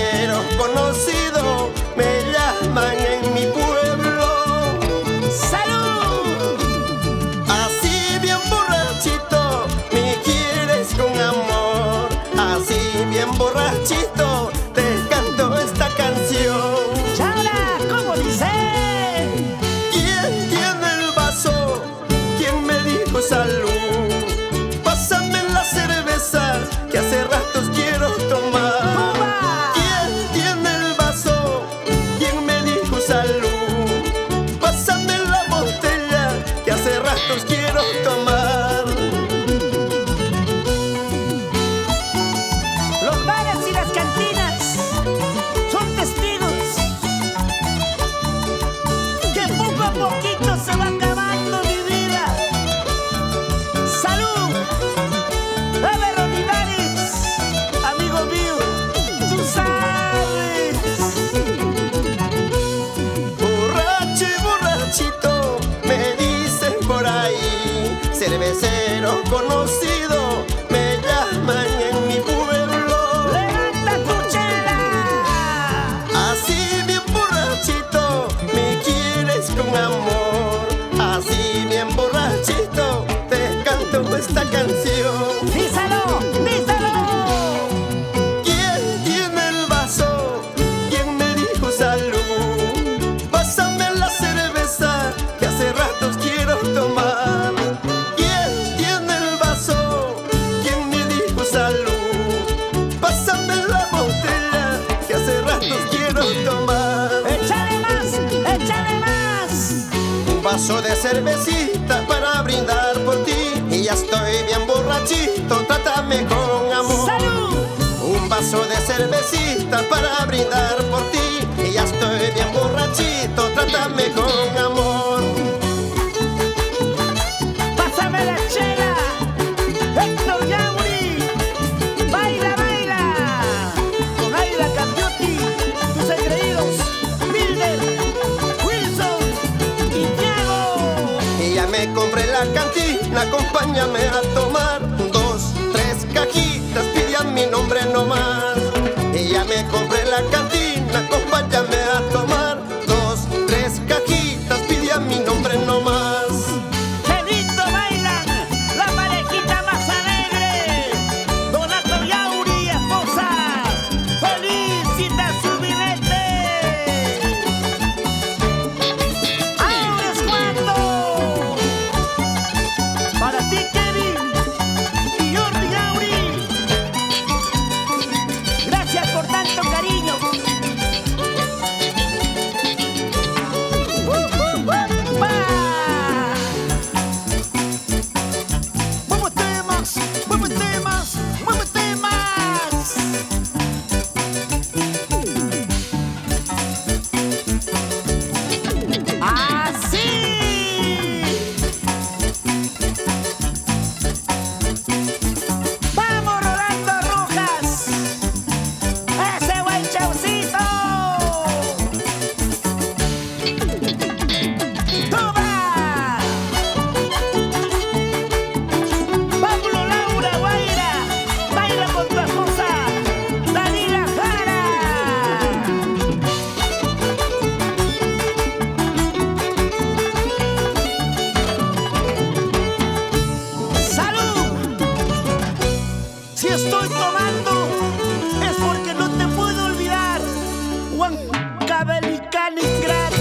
cervecero conocido, me llaman en mi pueblo. ¡Salud! Así bien borrachito, me quieres con amor. Así bien borrachito, te canto esta canción. ¡Chala! ¿Cómo dice? ¿Quién tiene el vaso? ¿Quién me dijo salud? Pásame la cerveza que hace ratos quiero tomar. ¡Toma! ¿Quién tiene el vaso? ¿Quién me dijo salud? Pásame la botella que hace ratos quiero tomar. Los bares y las cantinas son testigos que poco a poquito se va acabando mi vida. ¡Salud! A ver, Olivares, amigo mío, tú sabes. Borracho y borrachito, me dicen por ahí. Cervecero conocido, me llaman en mi pueblo. ¡Levanta tu chela! Así bien borrachito, me quieres con amor. Así bien borrachito, te canto esta canción. ¡Díselo! ¡Díselo! ¿Quién tiene el vaso? ¿Quién me dijo salud? Pásame la cerveza que hace ratos quiero tomar. ¿Quién tiene el vaso? ¿Quién me dijo salud? Pásame la botella que hace ratos quiero tomar. ¡Échale más! ¡Échale más! Un vaso de cervecita para brindar por ti. Y ya estoy bien borrachito, trátame con amor. ¡Salud! Un vaso de cervecita para brindar por ti. Y ya estoy bien borrachito, trátame con amor. ¡Pásame la chela! ¡Héctor Yauri! ¡Baila, baila! Con Aida Cambiotti, tus engreídos, Milder, Wilson y Thiago. Y ya me compré la cantina, acompáñame a tomar 2, 3 cajitas, pidan mi nombre nomás. Y ya me compré la cantina, acompáñame a tomar 2, 3 cajitas, pidan mi nombre nomás. ¡Qué lindo bailan! ¡La parejita más alegre! Donato Yauri y esposa, felicita su bilete. ¡Ahora es cuando! Para ti, Kevin y Jordi Yauri. Gracias por tanto cariño. ¡Va! ¡Mueve temas! ¡Mueve temas! ¡Mueve temas! ¡Así! ¡Vamos, Rolando Rojas! ¡Ese buen chaucito! ¡Toma! Pablo Laura Guaira, baila con tu esposa, Dalila Jara. ¡Salud! Si estoy tomando es porque no te puedo olvidar. Huancabelicán y Gran